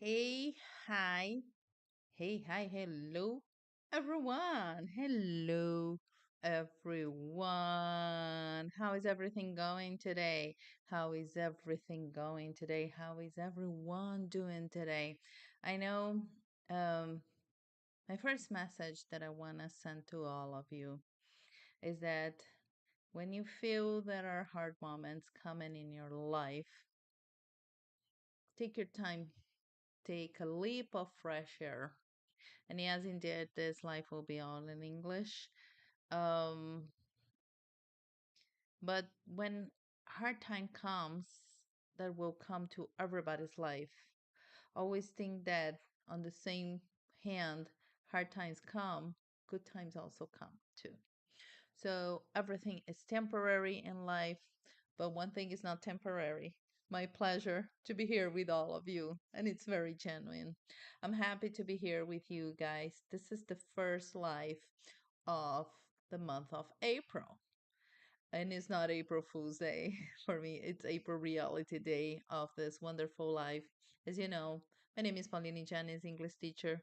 Hey, hi. Hey, hi, hello, everyone. Hello, everyone. How is everything going today? How is everything going today? How is everyone doing today? I know um, my first message that I want to send to all of you is that when you feel there are hard moments coming in your life, take your time, take a leap of fresh air. And yes, indeed, this life will be all in English. Um, but when hard time comes, that will come to everybody's life. Always think that on the same hand, hard times come, good times also come too. So everything is temporary in life, but one thing is not temporary. My pleasure to be here with all of you, and it's very genuine. I'm happy to be here with you guys. This is the first live of the month of April. And it's not April Fool's Day for me, it's April Reality Day of this wonderful life. As you know, my name is Pauline Janis, English teacher,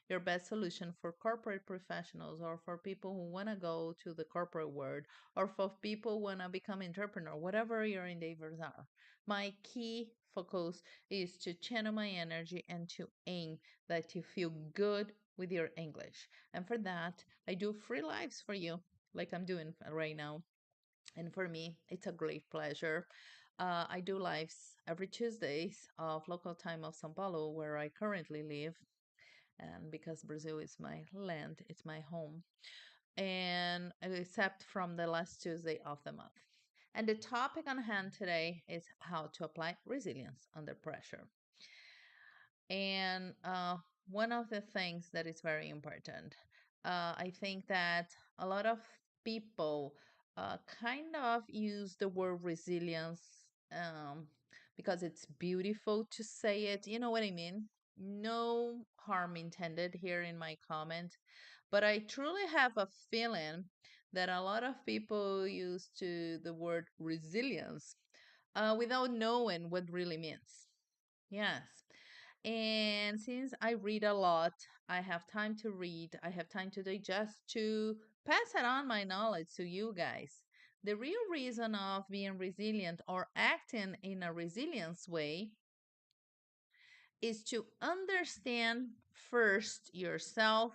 your best solution for corporate professionals or for people who want to go to the corporate world or for people who want to become entrepreneur, whatever your endeavors are. My key focus is to channel my energy and to aim that you feel good with your English. And for that, I do free lives for you, like I'm doing right now. And for me, it's a great pleasure. I do lives every Tuesdays of local time of São Paulo, where I currently live, and because Brazil is my land, it's my home, and except from the last Tuesday of the month. And the topic on hand today is how to apply resilience under pressure. And one of the things that is very important, I think that a lot of people kind of use the word resilience um, because it's beautiful to say it. You know what I mean? No harm intended here in my comment, but I truly have a feeling that a lot of people use to the word resilience without knowing what really means. Yes. And since I read a lot, I have time to read, I have time to digest, to pass it on my knowledge to you guys. The real reason of being resilient or acting in a resilience way is to understand first yourself,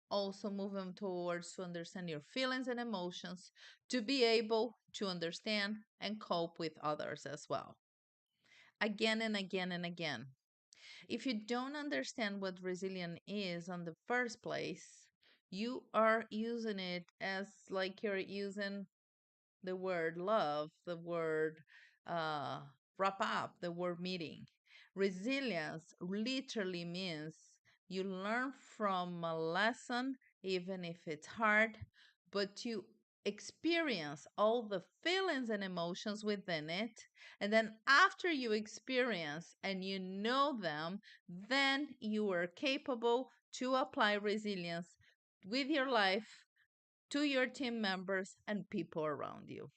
also moving towards to understand your feelings and emotions, to be able to understand and cope with others as well. Again and again and again. If you don't understand what resilient is on the first place, you are using it as like you're using the word love, the word uh, wrap up, the word meeting. Resilience literally means you learn from a lesson, even if it's hard, but you experience all the feelings and emotions within it. And then after you experience and you know them, then you are capable to apply resilience with your life to your team members and people around you.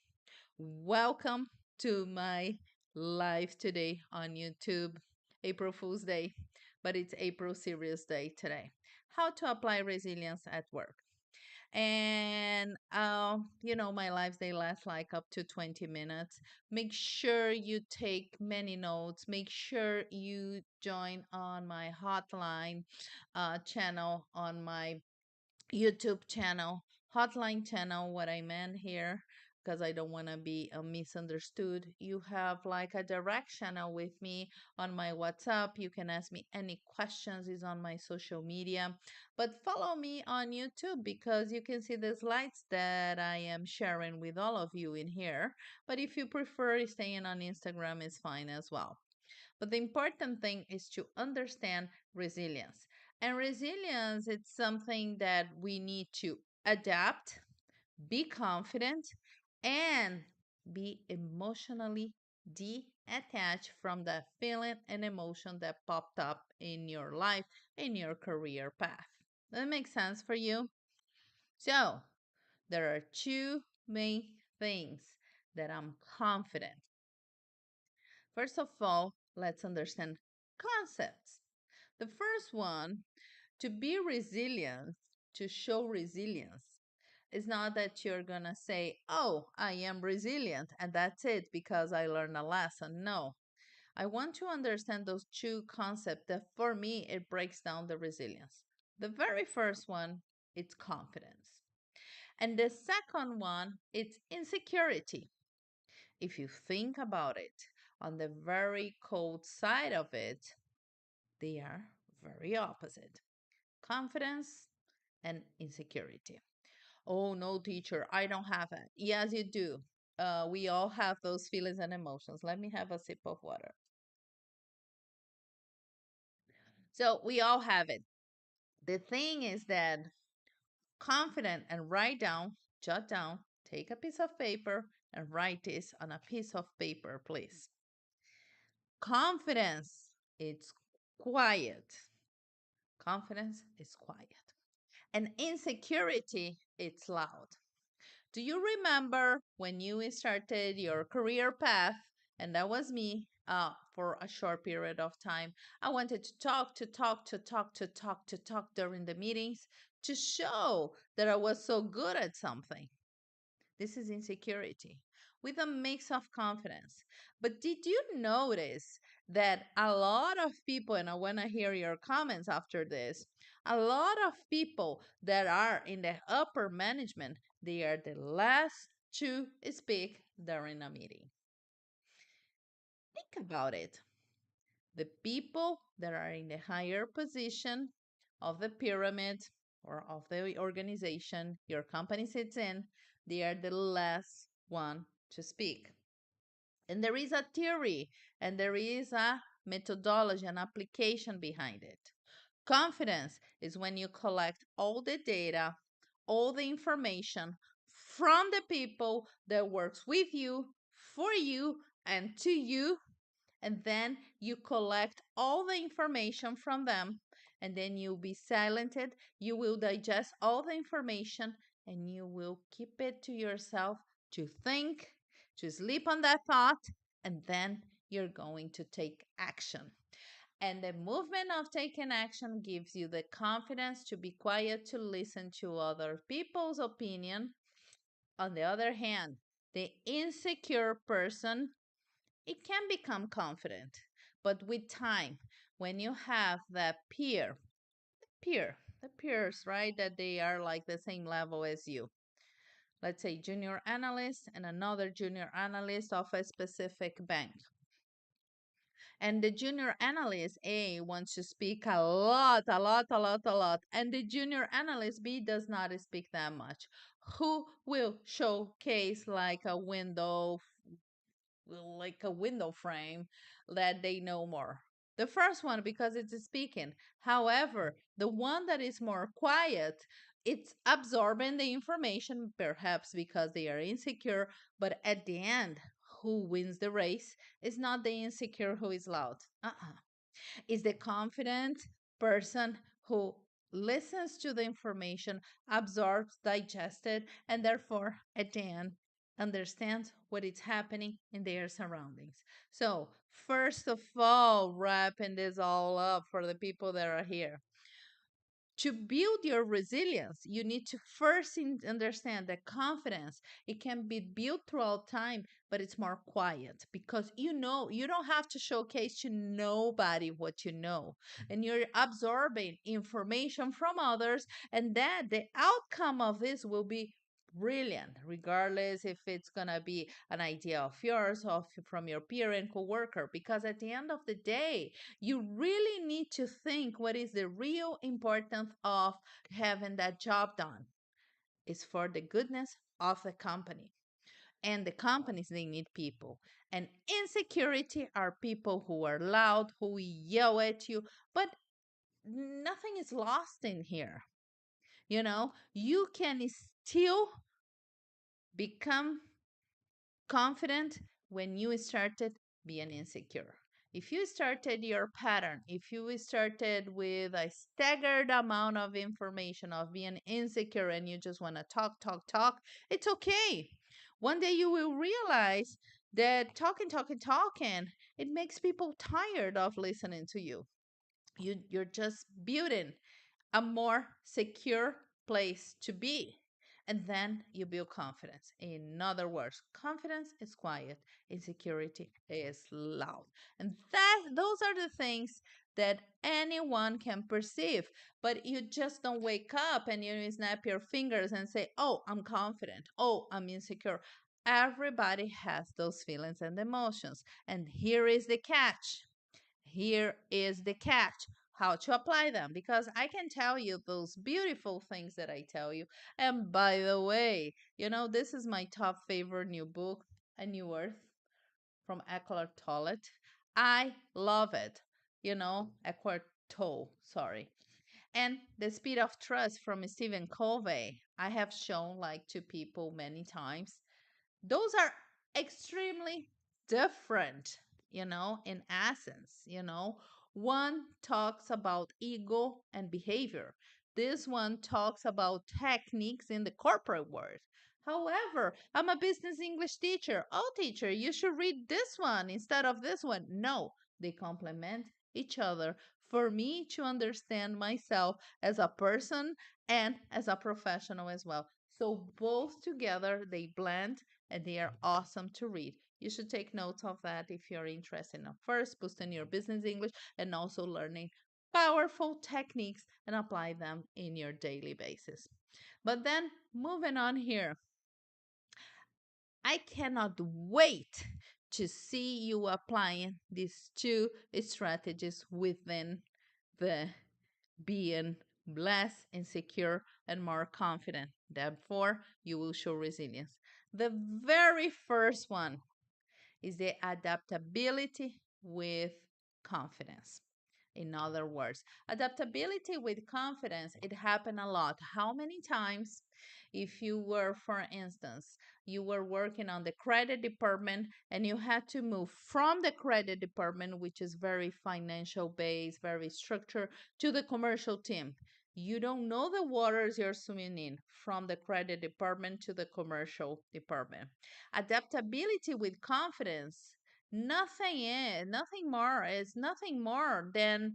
Welcome to my live today on YouTube, April Fool's Day, but it's April Serious Day today. How to apply resilience at work. And, my lives, they last like up to 20 minutes. Make sure you take many notes. Make sure you join on my hotline channel on my YouTube channel, hotline channel, what I meant here, because I don't want to be misunderstood. You have like a direct channel with me on my WhatsApp. You can ask me any questions, is on my social media. But follow me on YouTube because you can see the slides that I am sharing with all of you in here. But if you prefer staying on Instagram, is fine as well. But the important thing is to understand resilience. And resilience, it's something that we need to adapt, be confident, and be emotionally detached from the feeling and emotion that popped up in your life, in your career path. That makes sense for you? So, there are two main things that I'm confident. First of all, let's understand concepts. The first one, to be resilient, to show resilience, is not that you're going to say, oh, I am resilient and that's it because I learned a lesson. No, I want to understand those two concepts that for me, it breaks down the resilience. The very first one, it's confidence. And the second one, it's insecurity. If you think about it, on the very cold side of it, they are very opposite. Confidence and insecurity. Oh, no, teacher, I don't have it. Yes, you do. We all have those feelings and emotions. Let me have a sip of water. So we all have it. The thing is that confident and write down, jot down, take a piece of paper and write this on a piece of paper, please. Confidence, it's quiet. Confidence is quiet. And insecurity, it's loud. Do you remember when you started your career path? And that was me for a short period of time. I wanted to talk, to talk, to talk, to talk, to talk during the meetings to show that I was so good at something. This is insecurity with a mix of confidence. But did you notice that a lot of people, and I want to hear your comments after this, a lot of people that are in the upper management, they are the last to speak during a meeting. Think about it. The people that are in the higher position of the pyramid or of the organization your company sits in, they are the last one to speak. And there is a theory and there is a methodology, an application behind it. Confidence is when you collect all the data, all the information from the people that works with you, for you, and to you, and then you collect all the information from them, and then you'll be silented. You will digest all the information and you will keep it to yourself to think, to sleep on that thought, and then you're going to take action. And the movement of taking action gives you the confidence to be quiet, to listen to other people's opinion. On the other hand, the insecure person, it can become confident, but with time, when you have that the peers, right, that they are like the same level as you, let's say junior analyst and another junior analyst of a specific bank, and the junior analyst A wants to speak a lot, a lot, a lot, a lot, and the junior analyst B does not speak that much. Who will showcase like a window frame that they know more? The first one, because it's speaking. However, the one that is more quiet, it's absorbing the information, perhaps because they are insecure, but at the end, who wins the race is not the insecure who is loud. Is the confident person who listens to the information, absorbs, digests it, and therefore at the end understands what is happening in their surroundings. So, first of all, wrapping this all up for the people that are here, to build your resilience, you need to first understand that confidence, it can be built throughout time, but it's more quiet because you don't have to showcase to nobody what you know, and you're absorbing information from others, and that the outcome of this will be brilliant, regardless if it's gonna be an idea of yours or from your peer and coworker, because at the end of the day, you really need to think what is the real importance of having that job done. It's for the goodness of the company. And the companies, they need people. And insecurity are people who are loud, who yell at you, but nothing is lost in here. You can still become confident when you started being insecure. If you started your pattern, if you started with a staggered amount of information of being insecure and you just want to talk, talk, talk, it's okay. One day you will realize that talking, talking, talking it makes people tired of listening to you. You're just building a more secure place to be. And then you build confidence. In other words, confidence is quiet, insecurity is loud. And those are the things that anyone can perceive. But you just don't wake up and you snap your fingers and say, "Oh, I'm confident. Oh, I'm insecure." Everybody has those feelings and emotions. And here is the catch. Here is the catch, how to apply them, because I can tell you those beautiful things that I tell you. And by the way, this is my top favorite new book, A New Earth from Eckhart Tolle. I love it. Eckhart Tolle, sorry. And The Speed of Trust from Stephen Covey. I have shown like to people many times. Those are extremely different, in essence. One talks about ego and behavior. This one talks about techniques in the corporate world. However, I'm a business English teacher. Oh, teacher, you should read this one instead of this one. No, they complement each other for me to understand myself as a person and as a professional as well. So both together, they blend and they are awesome to read. You should take notes of that if you're interested in first boosting your business English and also learning powerful techniques and apply them in your daily basis. But then moving on here, I cannot wait to see you applying these two strategies within the being less insecure and more confident. Therefore, you will show resilience. The very first one is the adaptability with confidence. In other words, adaptability with confidence, it happened a lot. How many times, if you were, for instance, you were working on the credit department and you had to move from the credit department, which is very financial based, very structured, to the commercial team. You don't know the waters you're swimming in from the credit department to the commercial department. Adaptability with confidence, nothing more. It's nothing more than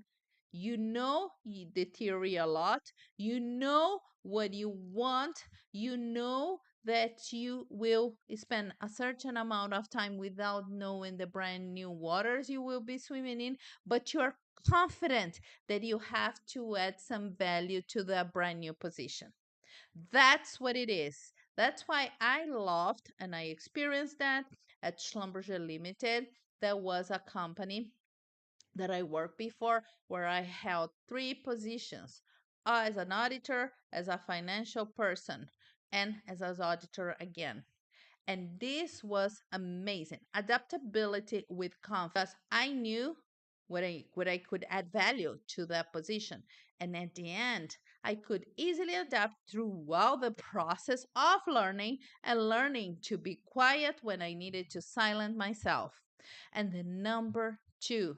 the theory a lot. You know what you want. You know that you will spend a certain amount of time without knowing the brand new waters you will be swimming in, but you're confident that you have to add some value to the brand new position. That's what it is. That's why I loved and I experienced that at Schlumberger Limited. That was a company that I worked before where I held three positions as an auditor, as a financial person, and as an auditor again. And this was amazing. Adaptability with confidence. I knew what I could add value to that position. And at the end, I could easily adapt throughout the process of learning and learning to be quiet when I needed to silence myself. And the number two,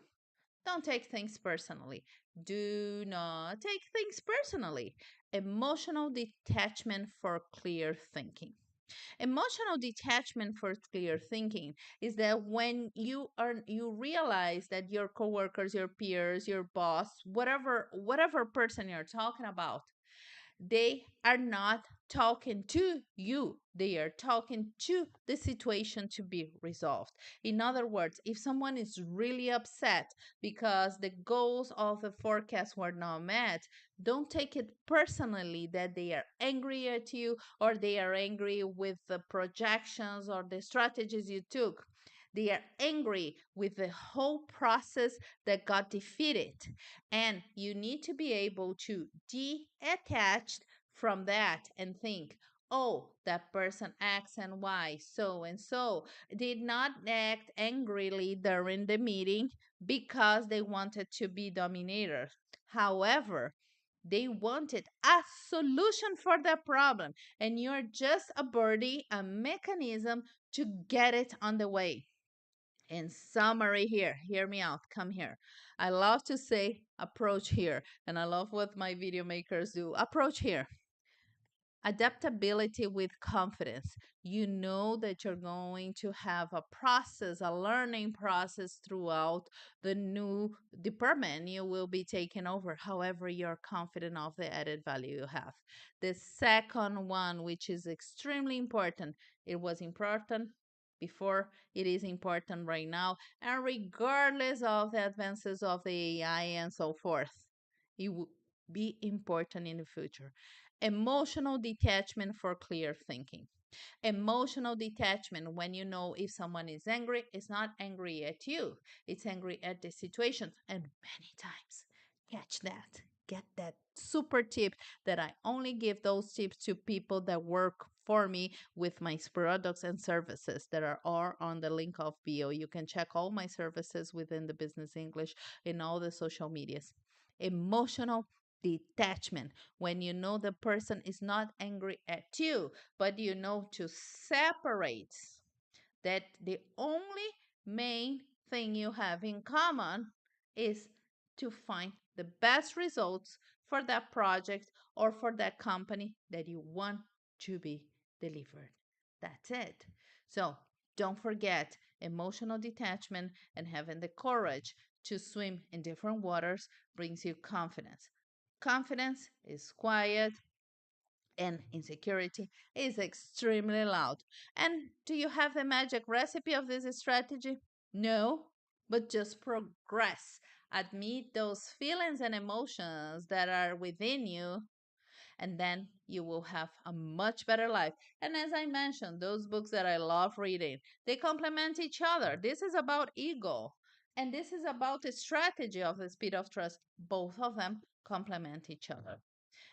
don't take things personally. Do not take things personally. Emotional detachment for clear thinking. Emotional detachment for clear thinking is that when you realize that your coworkers, your peers, your boss, whatever person you're talking about, they are not talking to you. They are talking to the situation to be resolved. In other words, if someone is really upset because the goals of the forecast were not met, don't take it personally that they are angry at you or they are angry with the projections or the strategies you took. They are angry with the whole process that got defeated. And you need to be able to detach from that and think, oh, that person X and Y, so and so, did not act angrily during the meeting because they wanted to be dominators. However, they wanted a solution for the problem, and you're just a birdie, a mechanism to get it on the way. In summary, here, hear me out, come here. I love to say approach here, and I love what my video makers do. Approach here. Adaptability with confidence. You know that you're going to have a process, a learning process throughout the new department you will be taking over. However, you're confident of the added value you have. The second one, which is extremely important, it was important before, it is important right now, and regardless of the advances of the AI and so forth, it will be important in the future. Emotional detachment for clear thinking. Emotional detachment, when you know if someone is angry, it's not angry at you, it's angry at the situation. And many times, catch that, get that super tip that I only give those tips to people that work for me with my products and services that are all on the link of bio. You can check all my services within the Business English in all the social medias. Emotional detachment, when you know the person is not angry at you, but you know to separate that the only main thing you have in common is to find the best results for that project or for that company that you want to be delivered. That's it. So don't forget, emotional detachment and having the courage to swim in different waters brings you confidence. Confidence is quiet, and insecurity is extremely loud. And do you have the magic recipe of this strategy? No, but just progress. Admit those feelings and emotions that are within you, and then you will have a much better life. And as I mentioned, those books that I love reading, they complement each other. This is about ego, and this is about the strategy of the speed of trust. Both of them complement each other.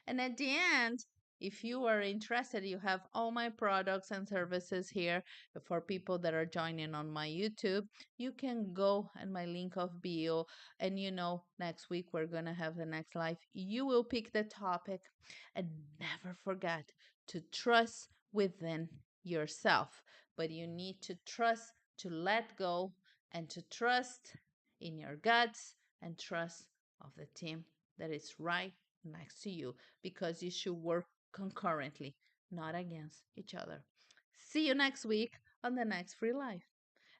And at the end, if you are interested, you have all my products and services here for people that are joining on my YouTube. You can go and my link of bio, and next week we're going to have the next live. You will pick the topic, and never forget to trust within yourself. But you need to trust to let go and to trust in your guts and trust of the team that is right next to you, because you should work concurrently, not against each other. See you next week on the next free life.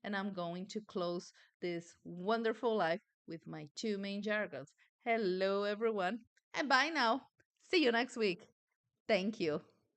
And I'm going to close this wonderful life with my two main jargons. Hello, everyone, and bye now. See you next week. Thank you.